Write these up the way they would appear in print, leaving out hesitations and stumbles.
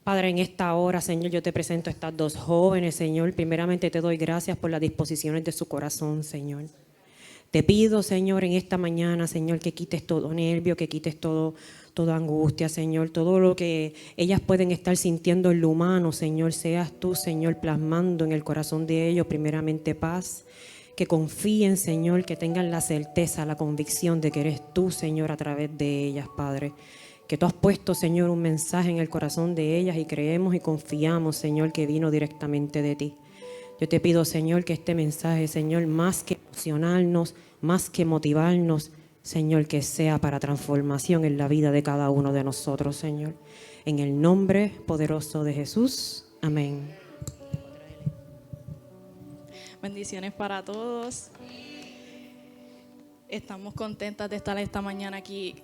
Padre, en esta hora, Señor, yo te presento a estas dos jóvenes, Señor. Primeramente te doy gracias por las disposiciones de su corazón, Señor. Te pido, Señor, en esta mañana, Señor, que quites todo nervio, que quites toda angustia, Señor, todo lo que ellas pueden estar sintiendo en lo humano, Señor, seas tú, Señor, plasmando en el corazón de ellos primeramente paz, que confíen, Señor, que tengan la certeza, la convicción de que eres tú, Señor, a través de ellas, Padre. Que tú has puesto, Señor, un mensaje en el corazón de ellas y creemos y confiamos, Señor, que vino directamente de ti. Yo te pido, Señor, que este mensaje, Señor, más que emocionarnos, más que motivarnos, Señor, que sea para transformación en la vida de cada uno de nosotros, Señor. En el nombre poderoso de Jesús. Amén. Bendiciones para todos. Estamos contentas de estar esta mañana aquí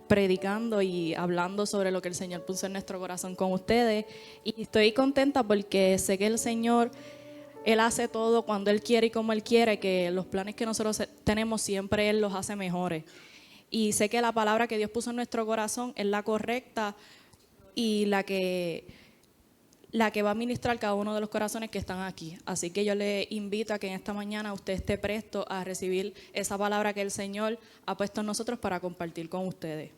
predicando y hablando sobre lo que el Señor puso en nuestro corazón con ustedes. Y estoy contenta porque sé que el Señor, Él hace todo cuando Él quiere y como Él quiere, que los planes que nosotros tenemos siempre Él los hace mejores. Y sé que la palabra que Dios puso en nuestro corazón es la correcta y la que va a ministrar cada uno de los corazones que están aquí. Así que yo le invito a que en esta mañana usted esté presto a recibir esa palabra que el Señor ha puesto en nosotros para compartir con ustedes.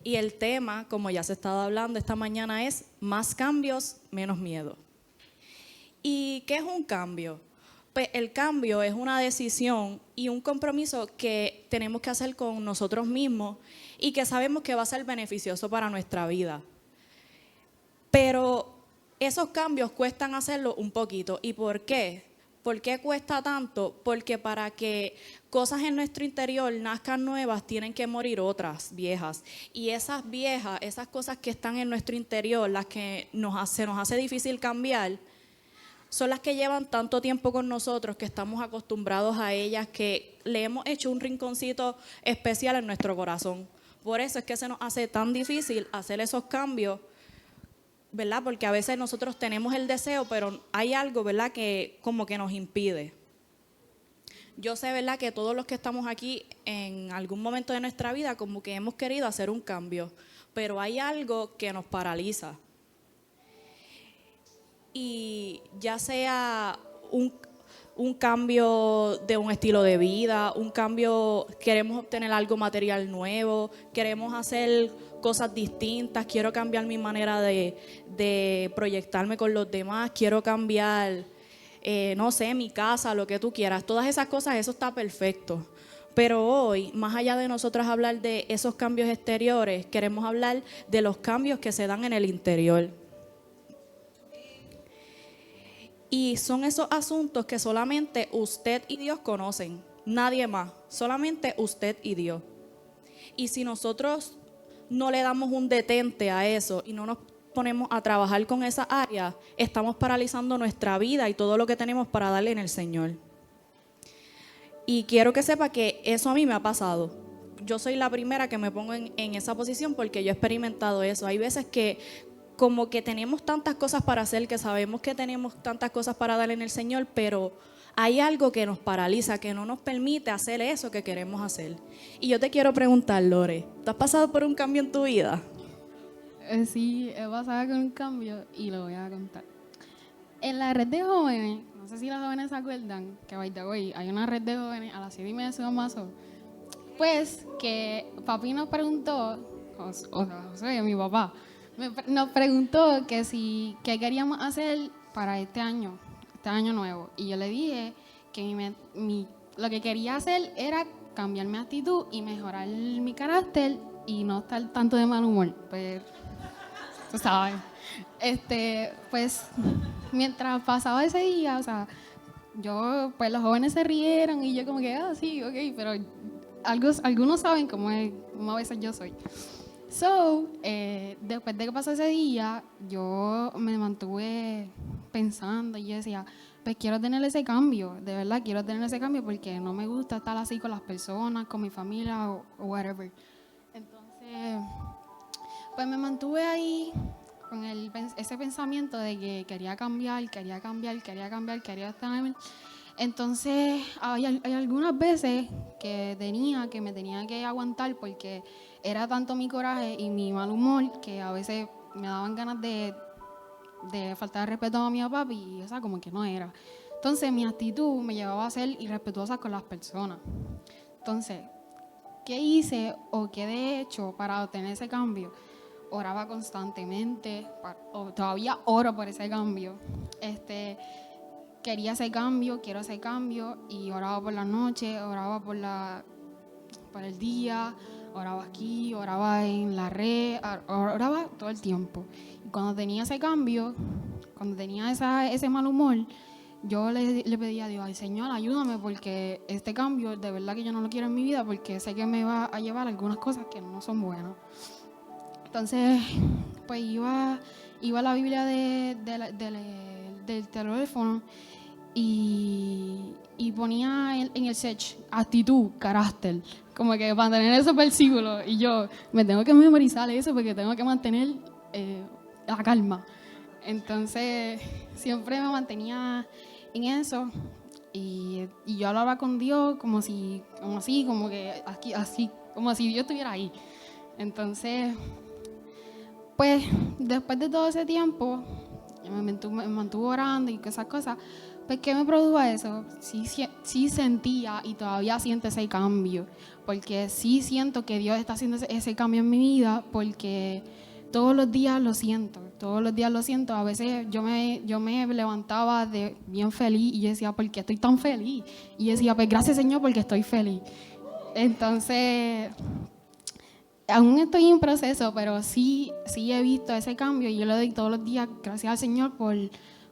Y el tema, como ya se ha estado hablando esta mañana, es más cambios, menos miedo. ¿Y qué es un cambio? Pues el cambio es una decisión y un compromiso que tenemos que hacer con nosotros mismos y que sabemos que va a ser beneficioso para nuestra vida. Pero esos cambios cuestan hacerlo un poquito. ¿Y por qué? ¿Por qué cuesta tanto? Porque para que cosas en nuestro interior nazcan nuevas, tienen que morir otras viejas. Y esas viejas, esas cosas que están en nuestro interior, las que se nos hace difícil cambiar, son las que llevan tanto tiempo con nosotros, que estamos acostumbrados a ellas, que le hemos hecho un rinconcito especial en nuestro corazón. Por eso es que se nos hace tan difícil hacer esos cambios, ¿verdad? Porque a veces nosotros tenemos el deseo, pero hay algo, ¿verdad?, que como que nos impide. Yo sé, ¿verdad?, que todos los que estamos aquí en algún momento de nuestra vida como que hemos querido hacer un cambio, pero hay algo que nos paraliza. Y ya sea un cambio de un estilo de vida, un cambio, queremos obtener algo material nuevo, queremos hacer cosas distintas, quiero cambiar mi manera de proyectarme con los demás, quiero cambiar, no sé, mi casa, lo que tú quieras, todas esas cosas, eso está perfecto. Pero hoy, más allá de nosotros hablar de esos cambios exteriores, queremos hablar de los cambios que se dan en el interior. Y son esos asuntos que solamente usted y Dios conocen, nadie más, solamente usted y Dios. Y si nosotros no le damos un detente a eso y no nos ponemos a trabajar con esa área, estamos paralizando nuestra vida y todo lo que tenemos para darle en el Señor. Y quiero que sepa que eso a mí me ha pasado. Yo soy la primera que me pongo en esa posición porque yo he experimentado eso. Hay veces que como que tenemos tantas cosas para hacer, que sabemos que tenemos tantas cosas para dar en el Señor, pero hay algo que nos paraliza, que no nos permite hacer eso que queremos hacer. Y yo te quiero preguntar, Lore, ¿tú has pasado por un cambio en tu vida? Sí, he pasado con un cambio y lo voy a contar. En la red de jóvenes, no sé si las jóvenes se acuerdan, que by the way, hay una red de jóvenes a las 7:30 de Ciudad Mazo. Pues que papi nos preguntó, o sea, José, mi papá, nos preguntó que qué queríamos hacer para este año nuevo. Y yo le dije que lo que quería hacer era cambiar mi actitud y mejorar mi carácter y no estar tanto de mal humor. Pues, tú sabes. Pues, mientras pasaba ese día, o sea, pues los jóvenes se rieron y yo como que, sí, ok, pero algunos saben cómo a veces yo soy. Después de que pasó ese día, yo me mantuve pensando y yo decía, pues quiero tener ese cambio, de verdad quiero tener ese cambio porque no me gusta estar así con las personas, con mi familia o whatever. Entonces, pues me mantuve ahí con ese pensamiento de que quería cambiar, quería estar. Entonces, hay algunas veces que me tenía que aguantar porque era tanto mi coraje y mi mal humor que a veces me daban ganas de faltar respeto a mi papá y esa como que no era. Entonces mi actitud me llevaba a ser irrespetuosa con las personas. Entonces, ¿qué hice o qué de hecho para obtener ese cambio? Oraba constantemente, o todavía oro por ese cambio. Quería ese cambio, quiero ese cambio, y oraba por la noche, oraba por el día, oraba aquí, oraba en la red, oraba todo el tiempo. Y cuando tenía ese cambio, cuando tenía ese mal humor, yo le pedía a Dios, ay Señor, ayúdame, porque este cambio de verdad que yo no lo quiero en mi vida, porque sé que me va a llevar a algunas cosas que no son buenas. Entonces, pues iba a la Biblia del teléfono y ponía en el search actitud, carácter, como que para tener esos versículos, y yo me tengo que memorizar eso porque tengo que mantener la calma. Entonces siempre me mantenía en eso, y yo hablaba con Dios como si Dios estuviera ahí. Entonces, pues después de todo ese tiempo me mantuve orando y esas cosas. Pues, ¿qué me produjo eso? Sí sentía y todavía siento ese cambio, porque sí siento que Dios está haciendo ese cambio en mi vida, porque todos los días lo siento. A veces yo me levantaba bien feliz y yo decía, ¿por qué estoy tan feliz? Y yo decía, pues gracias Señor porque estoy feliz. Entonces, aún estoy en proceso, pero sí he visto ese cambio y yo le doy todos los días gracias al Señor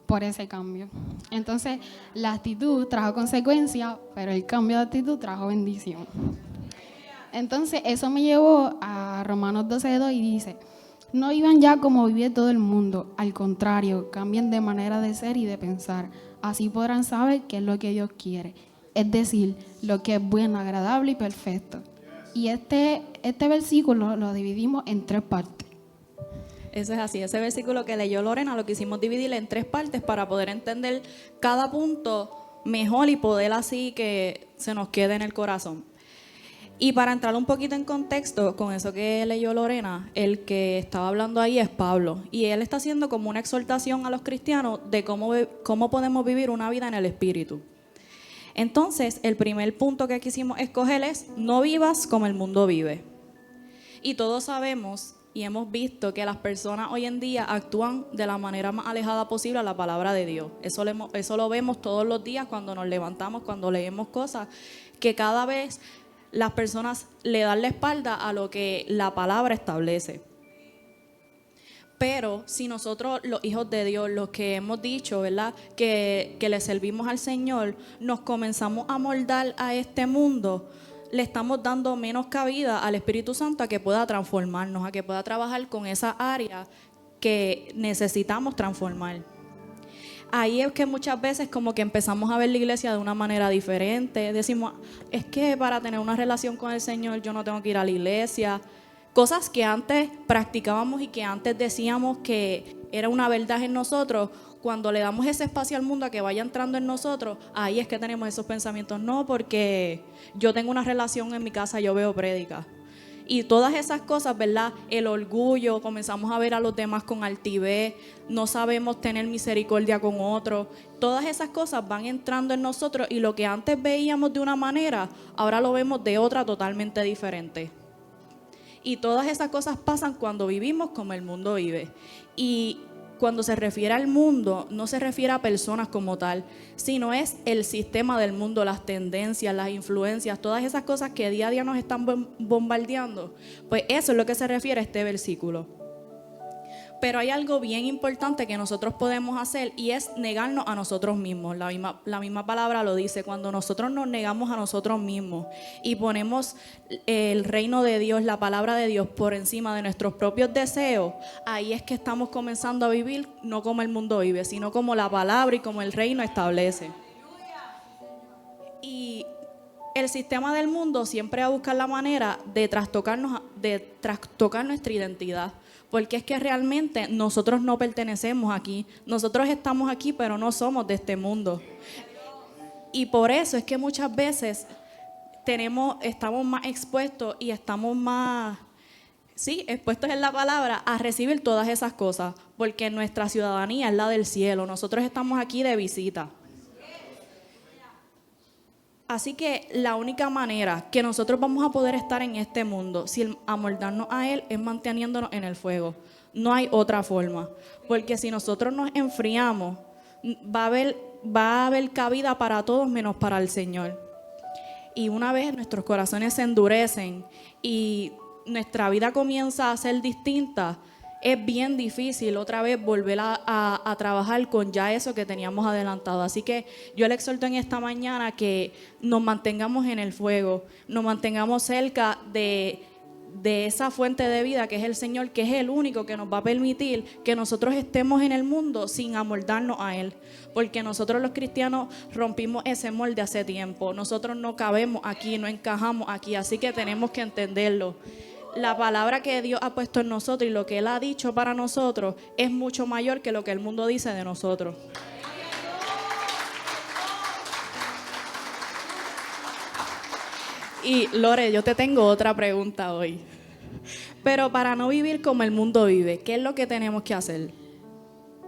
por ese cambio. Entonces, la actitud trajo consecuencia, pero el cambio de actitud trajo bendición. Entonces, eso me llevó a Romanos 12:2 y dice, no vivan ya como vive todo el mundo, al contrario, cambien de manera de ser y de pensar. Así podrán saber qué es lo que Dios quiere, es decir, lo que es bueno, agradable y perfecto. Y este versículo lo dividimos en 3 partes. Eso es así, ese versículo que leyó Lorena lo quisimos dividir en 3 partes para poder entender cada punto mejor y poder así que se nos quede en el corazón. Y para entrar un poquito en contexto con eso que leyó Lorena, el que estaba hablando ahí es Pablo, y él está haciendo como una exhortación a los cristianos de cómo podemos vivir una vida en el Espíritu. Entonces, el primer punto que quisimos escoger es, no vivas como el mundo vive. Y todos sabemos y hemos visto que las personas hoy en día actúan de la manera más alejada posible a la palabra de Dios. Eso lo vemos todos los días cuando nos levantamos, cuando leemos cosas, que cada vez las personas le dan la espalda a lo que la palabra establece. Pero si nosotros, los hijos de Dios, los que hemos dicho, ¿verdad?, que le servimos al Señor, nos comenzamos a moldar a este mundo, le estamos dando menos cabida al Espíritu Santo a que pueda transformarnos, a que pueda trabajar con esa área que necesitamos transformar. Ahí es que muchas veces como que empezamos a ver la iglesia de una manera diferente. Decimos, es que para tener una relación con el Señor yo no tengo que ir a la iglesia. Cosas que antes practicábamos y que antes decíamos que era una verdad en nosotros, cuando le damos ese espacio al mundo a que vaya entrando en nosotros, ahí es que tenemos esos pensamientos. No, porque yo tengo una relación en mi casa, yo veo prédicas. Y todas esas cosas, ¿verdad? El orgullo, comenzamos a ver a los demás con altivez, no sabemos tener misericordia con otros. Todas esas cosas van entrando en nosotros y lo que antes veíamos de una manera, ahora lo vemos de otra totalmente diferente. Y todas esas cosas pasan cuando vivimos como el mundo vive. Y cuando se refiere al mundo, no se refiere a personas como tal, sino es el sistema del mundo, las tendencias, las influencias, todas esas cosas que día a día nos están bombardeando. Pues eso es lo que se refiere a este versículo. Pero hay algo bien importante que nosotros podemos hacer y es negarnos a nosotros mismos. La misma palabra lo dice, cuando nosotros nos negamos a nosotros mismos y ponemos el reino de Dios, la palabra de Dios por encima de nuestros propios deseos, ahí es que estamos comenzando a vivir no como el mundo vive, sino como la palabra y como el reino establece. Y el sistema del mundo siempre va a buscar la manera de trastocar nuestra identidad. Porque es que realmente nosotros no pertenecemos aquí. Nosotros estamos aquí, pero no somos de este mundo. Y por eso es que muchas veces estamos más expuestos y estamos más sí, expuestos en la palabra a recibir todas esas cosas, porque nuestra ciudadanía es la del cielo. Nosotros estamos aquí de visita. Así que la única manera que nosotros vamos a poder estar en este mundo, si amoldarnos a Él, es manteniéndonos en el fuego. No hay otra forma, porque si nosotros nos enfriamos, va a haber cabida para todos menos para el Señor. Y una vez nuestros corazones se endurecen y nuestra vida comienza a ser distinta, es bien difícil otra vez volver a trabajar con ya eso que teníamos adelantado. Así que yo le exhorto en esta mañana que nos mantengamos en el fuego, nos mantengamos cerca de esa fuente de vida que es el Señor, que es el único que nos va a permitir que nosotros estemos en el mundo sin amoldarnos a Él. Porque nosotros los cristianos rompimos ese molde hace tiempo. Nosotros no cabemos aquí, no encajamos aquí, así que tenemos que entenderlo. La palabra que Dios ha puesto en nosotros y lo que Él ha dicho para nosotros es mucho mayor que lo que el mundo dice de nosotros. Y Lore, yo te tengo otra pregunta hoy. Pero para no vivir como el mundo vive, ¿qué es lo que tenemos que hacer?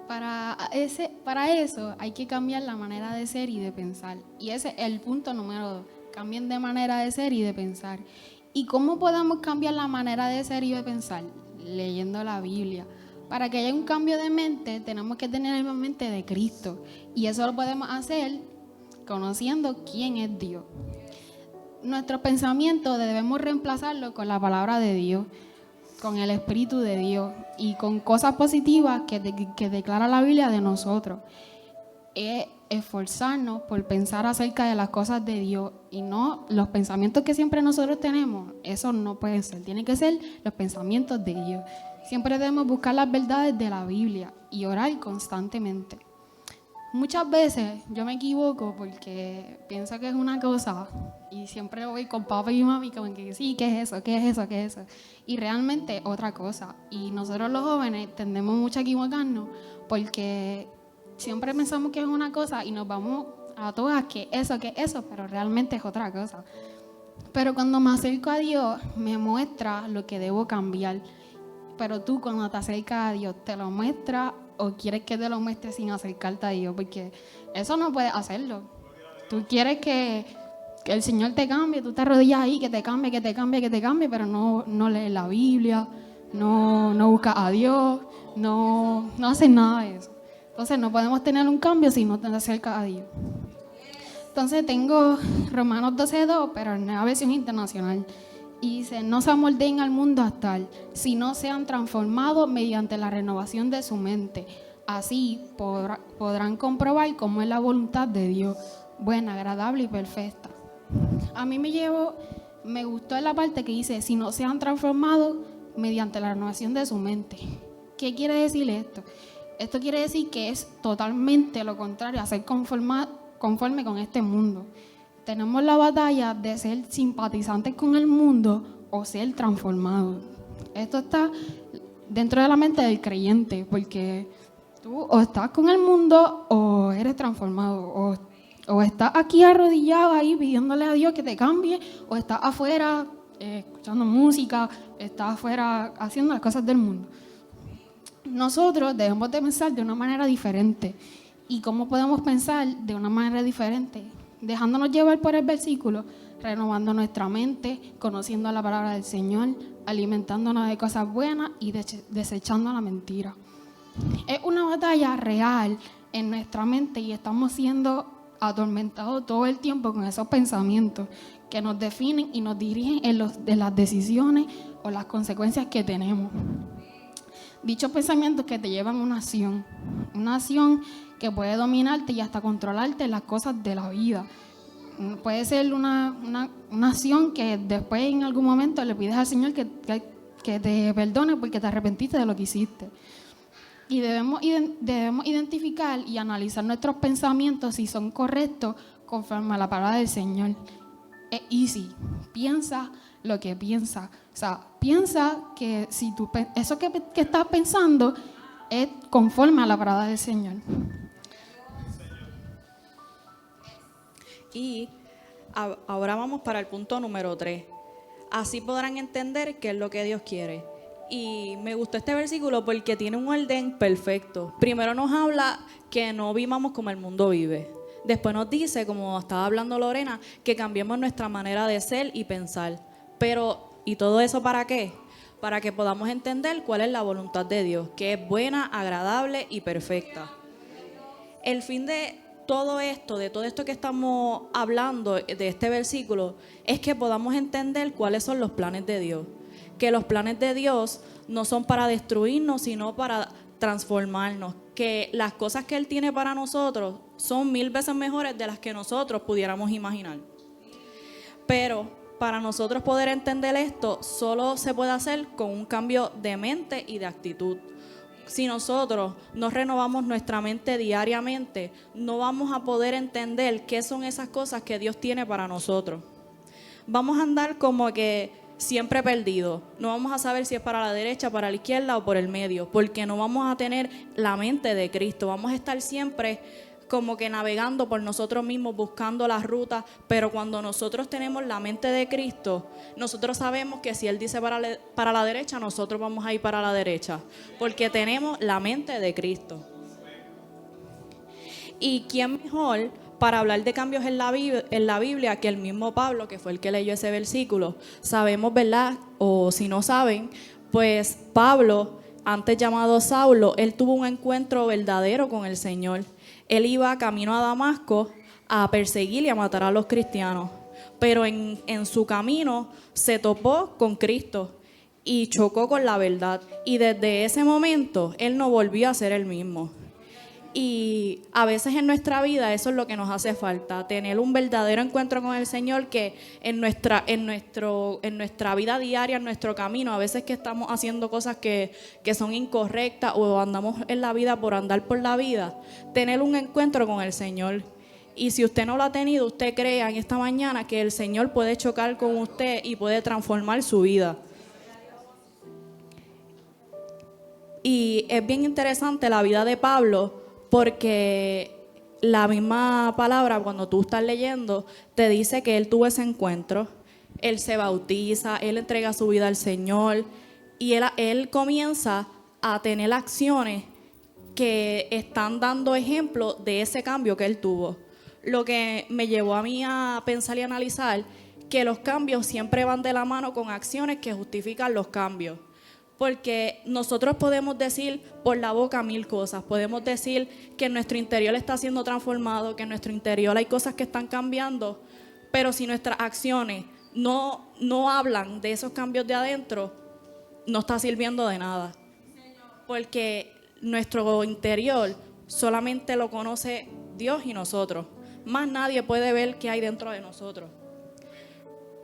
Para eso hay que cambiar la manera de ser y de pensar. Y ese es el punto número 2. Cambien de manera de ser y de pensar. ¿Y cómo podemos cambiar la manera de ser y de pensar? Leyendo la Biblia. Para que haya un cambio de mente, tenemos que tener la mente de Cristo. Y eso lo podemos hacer conociendo quién es Dios. Nuestros pensamientos debemos reemplazarlo con la palabra de Dios, con el Espíritu de Dios y con cosas positivas que declara la Biblia de nosotros. Es esforzarnos por pensar acerca de las cosas de Dios y no los pensamientos que siempre nosotros tenemos. Eso no puede ser, tienen que ser los pensamientos de Dios. Siempre debemos buscar las verdades de la Biblia y orar constantemente. Muchas veces yo me equivoco porque pienso que es una cosa y siempre voy con papá y mami como que sí, ¿qué es eso? ¿Qué es eso? ¿Qué es eso? Y realmente otra cosa. Y nosotros los jóvenes tendemos mucho a equivocarnos porque siempre pensamos que es una cosa y nos vamos a todas que es eso, pero realmente es otra cosa. Pero cuando me acerco a Dios me muestra lo que debo cambiar. Pero tú cuando te acercas a Dios, ¿te lo muestra o quieres que te lo muestre sin acercarte a Dios? Porque eso no puedes hacerlo. Tú quieres que el Señor te cambie, tú te arrodillas ahí, que te cambie, pero no lees la Biblia, no buscas a Dios, no haces nada de eso. Entonces no podemos tener un cambio si no te acercas a Dios. Entonces tengo Romanos 12:2, pero en nueva versión internacional. Y dice, no se amoldeen al mundo actual, sino sean transformados mediante la renovación de su mente. Así podrán comprobar cómo es la voluntad de Dios, buena, agradable y perfecta. A mí me gustó la parte que dice, si no sean transformados mediante la renovación de su mente. ¿Qué quiere decir esto? Esto quiere decir que es totalmente lo contrario a ser conforme con este mundo. Tenemos la batalla de ser simpatizantes con el mundo o ser transformados. Esto está dentro de la mente del creyente, porque tú o estás con el mundo o eres transformado, o estás aquí arrodillado ahí pidiéndole a Dios que te cambie, o estás afuera escuchando música, estás afuera haciendo las cosas del mundo. Nosotros debemos de pensar de una manera diferente. ¿Y cómo podemos pensar de una manera diferente? Dejándonos llevar por el versículo, renovando nuestra mente, conociendo la palabra del Señor, alimentándonos de cosas buenas y desechando la mentira. Es una batalla real en nuestra mente y estamos siendo atormentados todo el tiempo con esos pensamientos que nos definen y nos dirigen en las decisiones o las consecuencias que tenemos. Dichos pensamientos que te llevan a una acción que puede dominarte y hasta controlarte en las cosas de la vida. Puede ser una acción que después en algún momento le pides al Señor que te perdone porque te arrepentiste de lo que hiciste. Y debemos identificar y analizar nuestros pensamientos si son correctos conforme a la palabra del Señor. Es easy. Piensa lo que piensa. O sea, piensa que si eso que estás pensando es conforme a la palabra del Señor. Y ahora vamos para el punto número 3. Así podrán entender qué es lo que Dios quiere. Y me gustó este versículo porque tiene un orden perfecto. Primero nos habla que no vivamos como el mundo vive. Después nos dice, como estaba hablando Lorena, que cambiemos nuestra manera de ser y pensar. Pero, ¿y todo eso para qué? Para que podamos entender cuál es la voluntad de Dios, que es buena, agradable y perfecta. El fin de todo esto que estamos hablando de este versículo, es que podamos entender cuáles son los planes de Dios. Que los planes de Dios no son para destruirnos, sino para transformarnos. Que las cosas que Él tiene para nosotros son 1000 veces mejores de las que nosotros pudiéramos imaginar. Pero para nosotros poder entender esto, solo se puede hacer con un cambio de mente y de actitud. Si nosotros no renovamos nuestra mente diariamente, no vamos a poder entender qué son esas cosas que Dios tiene para nosotros. Vamos a andar como que siempre perdidos. No vamos a saber si es para la derecha, para la izquierda o por el medio, porque no vamos a tener la mente de Cristo. Vamos a estar siempre como que navegando por nosotros mismos, buscando las rutas, pero cuando nosotros tenemos la mente de Cristo, nosotros sabemos que si Él dice para la derecha, nosotros vamos a ir para la derecha, porque tenemos la mente de Cristo. ¿Y quién mejor para hablar de cambios en la Biblia que el mismo Pablo, que fue el que leyó ese versículo? Sabemos, ¿verdad? O si no saben, pues Pablo, antes llamado Saulo, él tuvo un encuentro verdadero con el Señor. Él iba camino a Damasco a perseguir y a matar a los cristianos. Pero en su camino se topó con Cristo y chocó con la verdad. Y desde ese momento él no volvió a ser el mismo. Y a veces en nuestra vida eso es lo que nos hace falta, tener un verdadero encuentro con el Señor, que en nuestra vida diaria, en nuestro camino, a veces que estamos haciendo cosas que son incorrectas o andamos en la vida por andar por la vida, tener un encuentro con el Señor. Y si usted no lo ha tenido, usted crea en esta mañana que el Señor puede chocar con usted y puede transformar su vida. Y es bien interesante la vida de Pablo, porque la misma palabra, cuando tú estás leyendo, te dice que él tuvo ese encuentro. Él se bautiza, él entrega su vida al Señor y él comienza a tener acciones que están dando ejemplo de ese cambio que él tuvo. Lo que me llevó a mí a pensar y analizar que los cambios siempre van de la mano con acciones que justifican los cambios. Porque nosotros podemos decir por la boca 1000 cosas. Podemos decir que en nuestro interior está siendo transformado, que en nuestro interior hay cosas que están cambiando, pero si nuestras acciones no hablan de esos cambios de adentro, no está sirviendo de nada. Porque nuestro interior solamente lo conoce Dios y nosotros. Más nadie puede ver qué hay dentro de nosotros.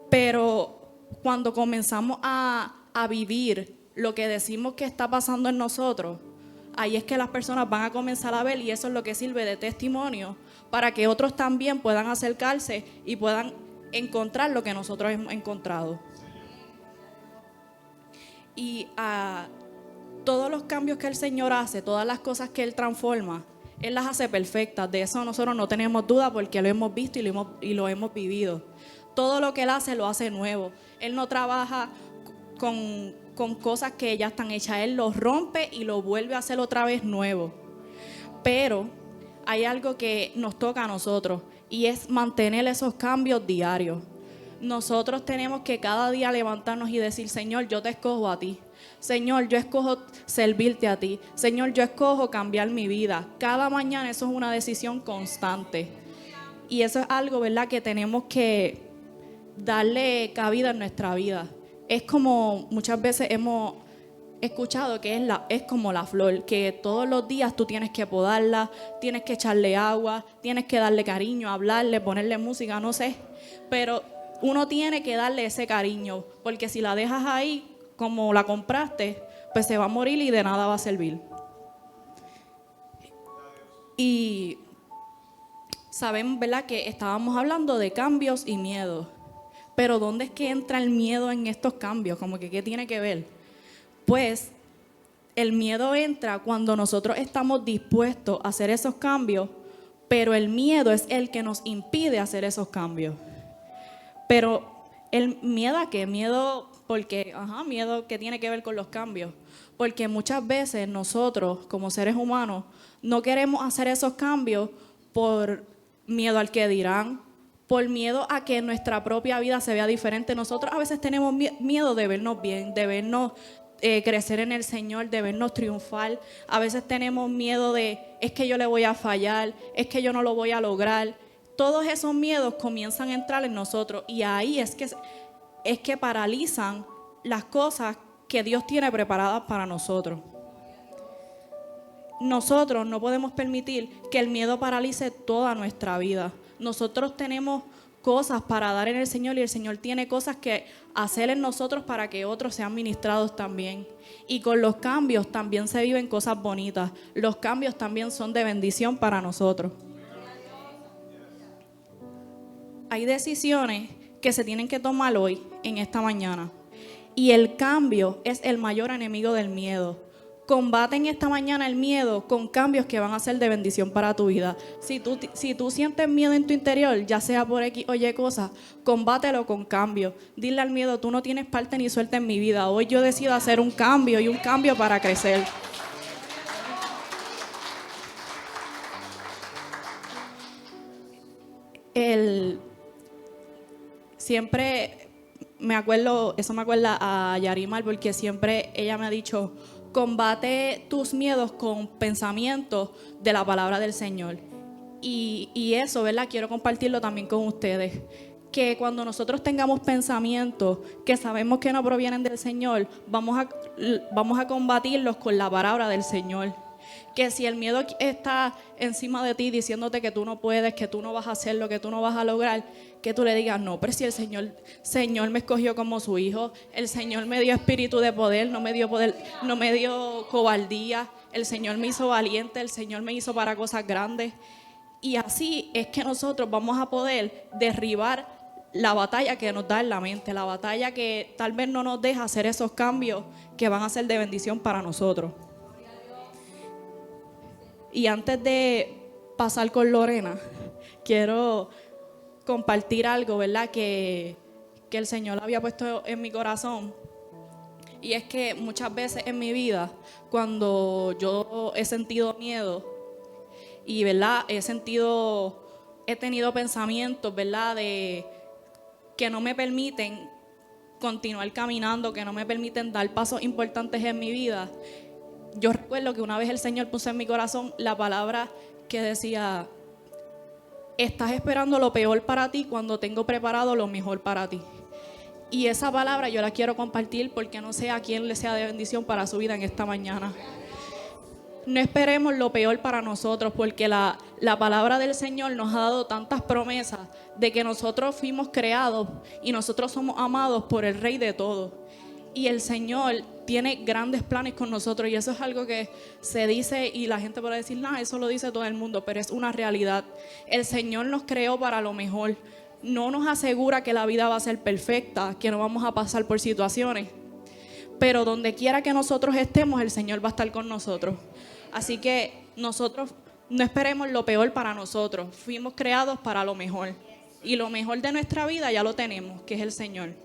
Pero cuando comenzamos a vivir lo que decimos que está pasando en nosotros, ahí es que las personas van a comenzar a ver, y eso es lo que sirve de testimonio para que otros también puedan acercarse y puedan encontrar lo que nosotros hemos encontrado. Y todos los cambios que el Señor hace, todas las cosas que Él transforma, Él las hace perfectas. De eso nosotros no tenemos duda, porque lo hemos visto y lo hemos vivido. Todo lo que Él hace lo hace nuevo. Él no trabaja con cosas que ya están hechas. Él los rompe y lo vuelve a hacer otra vez nuevo. Pero hay algo que nos toca a nosotros, y es mantener esos cambios diarios. Nosotros tenemos que cada día levantarnos y decir: Señor, yo te escojo a ti. Señor, yo escojo servirte a ti. Señor, yo escojo cambiar mi vida. Cada mañana eso es una decisión constante. Y eso es algo, ¿verdad?, que tenemos que darle cabida en nuestra vida. Es como muchas veces hemos escuchado que es como la flor, que todos los días tú tienes que podarla, tienes que echarle agua, tienes que darle cariño, hablarle, ponerle música, no sé. Pero uno tiene que darle ese cariño, porque si la dejas ahí como la compraste, pues se va a morir y de nada va a servir. Y sabemos, ¿verdad?, que estábamos hablando de cambios y miedos. Pero ¿dónde es que entra el miedo en estos cambios? Como que ¿qué tiene que ver? Pues el miedo entra cuando nosotros estamos dispuestos a hacer esos cambios, pero el miedo es el que nos impide hacer esos cambios. Pero ¿El miedo a qué? Miedo miedo que tiene que ver con los cambios. Porque muchas veces nosotros, como seres humanos, no queremos hacer esos cambios por miedo al que dirán, por miedo a que nuestra propia vida se vea diferente. Nosotros a veces tenemos miedo de vernos bien, de vernos crecer en el Señor, de vernos triunfar. A veces tenemos miedo de, es que yo le voy a fallar, es que yo no lo voy a lograr. Todos esos miedos comienzan a entrar en nosotros y ahí es que paralizan las cosas que Dios tiene preparadas para nosotros. Nosotros no podemos permitir que el miedo paralice toda nuestra vida. Nosotros tenemos cosas para dar en el Señor y el Señor tiene cosas que hacer en nosotros para que otros sean ministrados también. Y con los cambios también se viven cosas bonitas. Los cambios también son de bendición para nosotros. Hay decisiones que se tienen que tomar hoy, en esta mañana. Y el cambio es el mayor enemigo del miedo. Combate en esta mañana el miedo con cambios que van a ser de bendición para tu vida. Si tú sientes miedo en tu interior, ya sea por X o Y cosas, combátelo con cambios. Dile al miedo, tú no tienes parte ni suerte en mi vida. Hoy yo decido hacer un cambio y un cambio para crecer. Siempre me acuerdo, eso me acuerda a Yarimar, porque siempre ella me ha dicho, combate tus miedos con pensamientos de la palabra del Señor. Y eso, ¿verdad? Quiero compartirlo también con ustedes. Que cuando nosotros tengamos pensamientos que sabemos que no provienen del Señor, vamos a combatirlos con la palabra del Señor. Que si el miedo está encima de ti diciéndote que tú no puedes, que tú no vas a hacerlo, que tú no vas a lograr, que tú le digas, no, pero si el Señor me escogió como su hijo, el Señor me dio espíritu de poder, no me dio cobardía, el Señor me hizo valiente, el Señor me hizo para cosas grandes. Y así es que nosotros vamos a poder derribar la batalla que nos da en la mente, la batalla que tal vez no nos deja hacer esos cambios que van a ser de bendición para nosotros. Y antes de pasar con Lorena, quiero compartir algo, ¿verdad? Que el Señor había puesto en mi corazón. Y es que muchas veces en mi vida, cuando yo he sentido miedo y, ¿verdad? He tenido pensamientos, ¿verdad? De que no me permiten continuar caminando, que no me permiten dar pasos importantes en mi vida. Yo recuerdo que una vez el Señor puso en mi corazón la palabra que decía, estás esperando lo peor para ti cuando tengo preparado lo mejor para ti. Y esa palabra yo la quiero compartir porque no sé a quién le sea de bendición para su vida en esta mañana. No esperemos lo peor para nosotros porque la palabra del Señor nos ha dado tantas promesas de que nosotros fuimos creados y nosotros somos amados por el Rey de todo. Y el Señor tiene grandes planes con nosotros y eso es algo que se dice y la gente puede decir, no, eso lo dice todo el mundo, pero es una realidad. El Señor nos creó para lo mejor. No nos asegura que la vida va a ser perfecta, que no vamos a pasar por situaciones, pero donde quiera que nosotros estemos, el Señor va a estar con nosotros. Así que nosotros no esperemos lo peor para nosotros. Fuimos creados para lo mejor. Y lo mejor de nuestra vida ya lo tenemos, que es el Señor.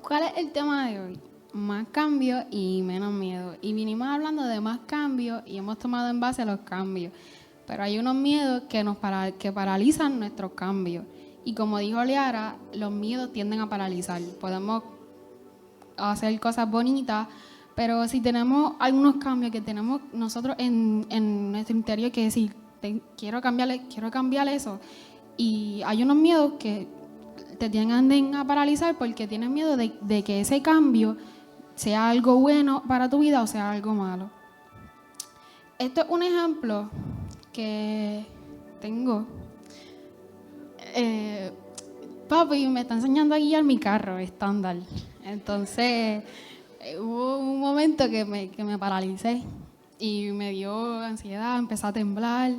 ¿Cuál es el tema de hoy? Más cambio y menos miedo. Y vinimos hablando de más cambio y hemos tomado en base a los cambios. Pero hay unos miedos que paralizan nuestros cambios. Y como dijo Liara, los miedos tienden a paralizar. Podemos hacer cosas bonitas, pero si tenemos algunos cambios que tenemos nosotros en nuestro interior, que decir, quiero cambiar eso. Y hay unos miedos que te tienden a paralizar porque tienes miedo de que ese cambio sea algo bueno para tu vida o sea algo malo. Esto es un ejemplo que tengo. Papi me está enseñando a guiar mi carro estándar. Entonces, hubo un momento que me paralicé y me dio ansiedad, empecé a temblar.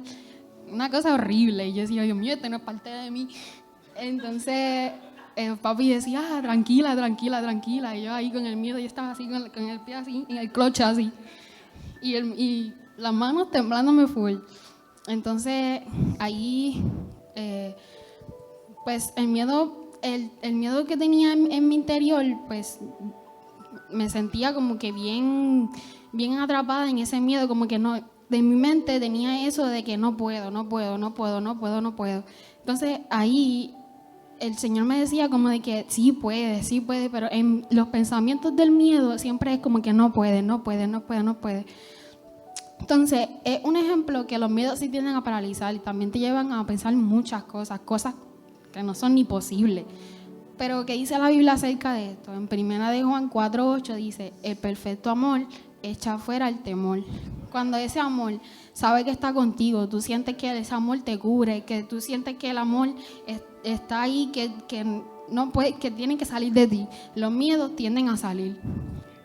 Una cosa horrible. Y yo decía, Dios mío, esto no es parte de mí. Entonces, papi decía, tranquila. Y yo ahí con el miedo, yo estaba así con el pie así, en el clutch así. Y las manos temblándome full. Entonces, ahí pues el miedo que tenía en mi interior, pues me sentía como que bien atrapada en ese miedo, como que no, de mi mente tenía eso de que no puedo. Entonces ahí el Señor me decía como de que sí puede, pero en los pensamientos del miedo siempre es como que no puede. Entonces, es un ejemplo que los miedos sí tienden a paralizar y también te llevan a pensar muchas cosas que no son ni posibles. Pero, ¿qué dice la Biblia acerca de esto? En 1 de Juan 4:8 dice, el perfecto amor echa fuera el temor. Cuando ese amor sabe que está contigo, tú sientes que ese amor te cubre, que tú sientes que el amor está ahí, que no puede, que tiene que salir de ti. Los miedos tienden a salir.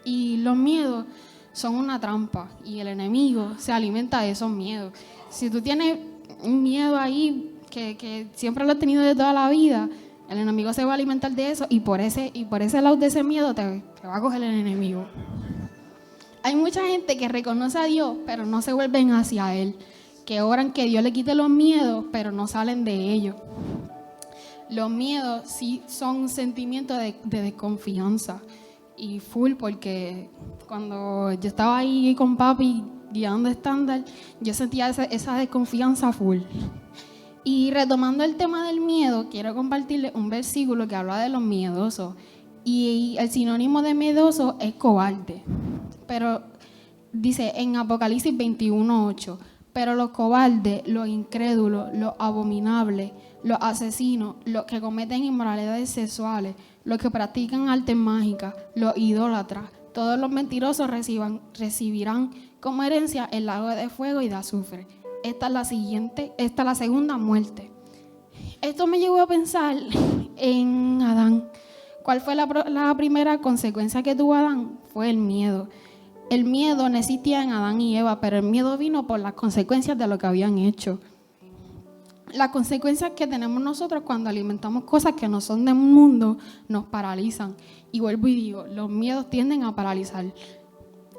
Y los miedos son una trampa y el enemigo se alimenta de esos miedos. Si tú tienes un miedo ahí que siempre lo has tenido de toda la vida, el enemigo se va a alimentar de eso y por ese lado de ese miedo te va a coger el enemigo. Hay mucha gente que reconoce a Dios, pero no se vuelven hacia Él, que oran que Dios le quite los miedos, pero no salen de ellos. Los miedos sí son sentimientos de desconfianza y full, porque cuando yo estaba ahí con papi guiando estándar, yo sentía esa desconfianza full. Y retomando el tema del miedo, quiero compartirles un versículo que habla de los miedosos. Y el sinónimo de miedoso es cobarde. Pero dice en Apocalipsis 21:8, pero los cobardes, los incrédulos, los abominables, los asesinos, los que cometen inmoralidades sexuales, los que practican artes mágicas, los idólatras, todos los mentirosos recibirán como herencia el lago de fuego y de azufre. Esta es la segunda muerte. Esto me llevó a pensar en Adán. ¿Cuál fue la primera consecuencia que tuvo Adán? Fue el miedo. El miedo no existía en Adán y Eva, pero el miedo vino por las consecuencias de lo que habían hecho. Las consecuencias que tenemos nosotros cuando alimentamos cosas que no son del mundo nos paralizan. Y vuelvo y digo, los miedos tienden a paralizar.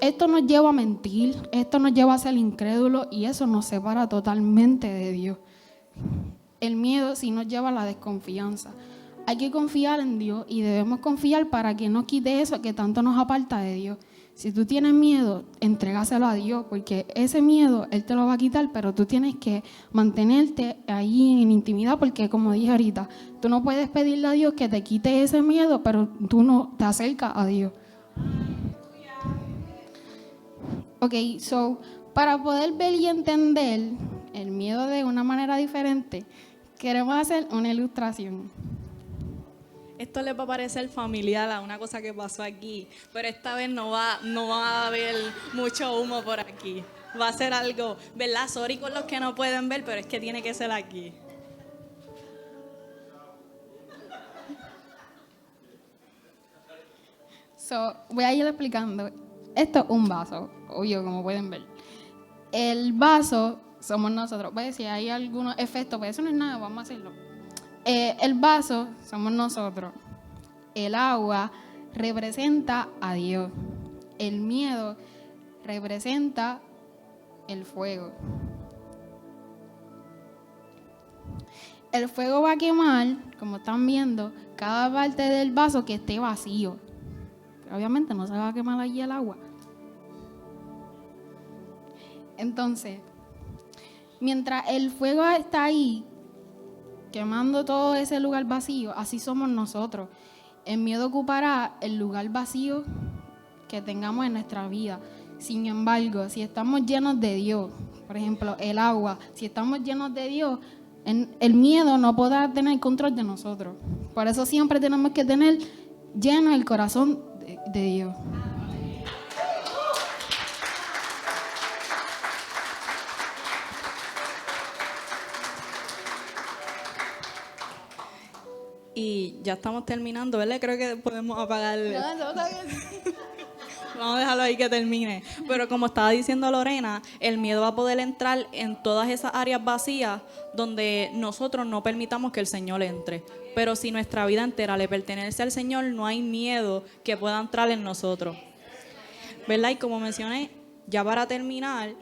Esto nos lleva a mentir, esto nos lleva a ser incrédulos y eso nos separa totalmente de Dios. El miedo sí nos lleva a la desconfianza. Hay que confiar en Dios y debemos confiar para que no quite eso que tanto nos aparta de Dios. Si tú tienes miedo, entrégaselo a Dios, porque ese miedo Él te lo va a quitar, pero tú tienes que mantenerte ahí en intimidad, porque como dije ahorita, tú no puedes pedirle a Dios que te quite ese miedo, pero tú no te acercas a Dios. Ok, so, para poder ver y entender el miedo de una manera diferente, queremos hacer una ilustración. Esto les va a parecer familiar a una cosa que pasó aquí, pero esta vez no va a haber mucho humo por aquí. Va a ser algo, ¿verdad? Sorry con los que no pueden ver, pero es que tiene que ser aquí. So, voy a ir explicando. Esto es un vaso, obvio, como pueden ver. El vaso somos nosotros. Pues si hay algunos efectos, pues eso no es nada, vamos a hacerlo. El vaso somos nosotros. El agua representa a Dios. El miedo representa el fuego. El fuego va a quemar, como están viendo, cada parte del vaso que esté vacío. Pero obviamente no se va a quemar allí el agua. Entonces, mientras el fuego está ahí, quemando todo ese lugar vacío, así somos nosotros. El miedo ocupará el lugar vacío que tengamos en nuestra vida. Sin embargo, si estamos llenos de Dios, por ejemplo, el agua, si estamos llenos de Dios, el miedo no podrá tener control de nosotros. Por eso siempre tenemos que tener lleno el corazón de Dios. Y ya estamos terminando, ¿verdad? Creo que podemos apagar. Vamos a dejarlo ahí que termine. Pero como estaba diciendo Lorena, el miedo va a poder entrar en todas esas áreas vacías donde nosotros no permitamos que el Señor entre. Pero si nuestra vida entera le pertenece al Señor, no hay miedo que pueda entrar en nosotros. ¿Verdad? Y como mencioné, ya para terminar,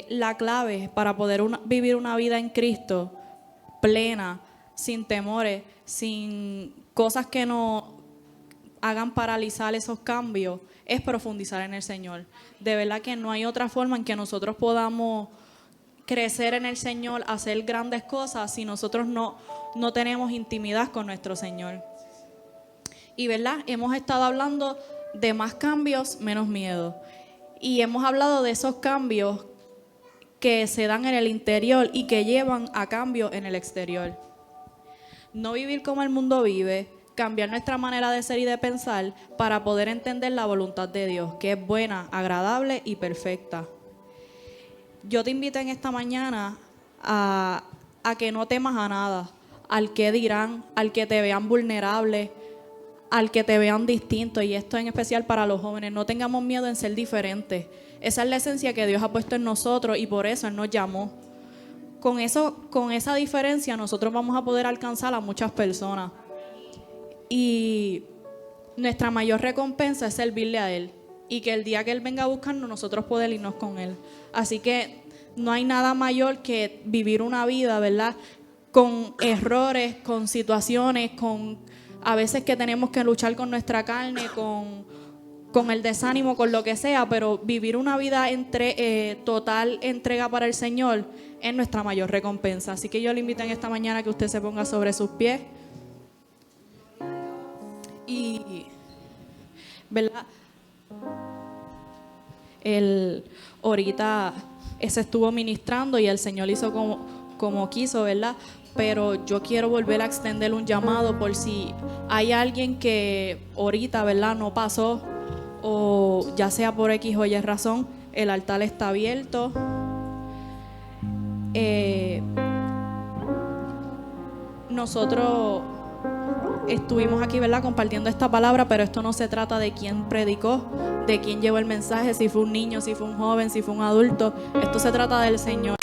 la clave para poder vivir una vida en Cristo plena, sin temores, sin cosas que nos hagan paralizar esos cambios, es profundizar en el Señor. De verdad que no hay otra forma en que nosotros podamos crecer en el Señor, hacer grandes cosas, si nosotros no tenemos intimidad con nuestro Señor. Y verdad, hemos estado hablando de más cambios, menos miedo. Y hemos hablado de esos cambios que se dan en el interior y que llevan a cambios en el exterior. No vivir como el mundo vive, cambiar nuestra manera de ser y de pensar para poder entender la voluntad de Dios, que es buena, agradable y perfecta. Yo te invito en esta mañana a que no temas a nada, al que dirán, al que te vean vulnerable, al que te vean distinto, y esto en especial para los jóvenes. No tengamos miedo en ser diferentes. Esa es la esencia que Dios ha puesto en nosotros y por eso Él nos llamó. Con esa diferencia nosotros vamos a poder alcanzar a muchas personas. Y nuestra mayor recompensa es servirle a Él. Y que el día que Él venga a buscarnos, nosotros poder irnos con Él. Así que no hay nada mayor que vivir una vida, ¿verdad? Con errores, con situaciones, a veces que tenemos que luchar con nuestra carne, con el desánimo, con lo que sea, pero vivir una vida total entrega para el Señor es nuestra mayor recompensa. Así que yo le invito en esta mañana a que usted se ponga sobre sus pies. Y, ¿verdad? Ahorita se estuvo ministrando y el Señor hizo como quiso, ¿verdad? Pero yo quiero volver a extender un llamado por si hay alguien que ahorita, ¿verdad?, no pasó, o ya sea por X o Y razón, el altar está abierto. Nosotros estuvimos aquí, ¿verdad?, compartiendo esta palabra, pero esto no se trata de quién predicó, de quién llevó el mensaje, si fue un niño, si fue un joven, si fue un adulto. Esto se trata del Señor.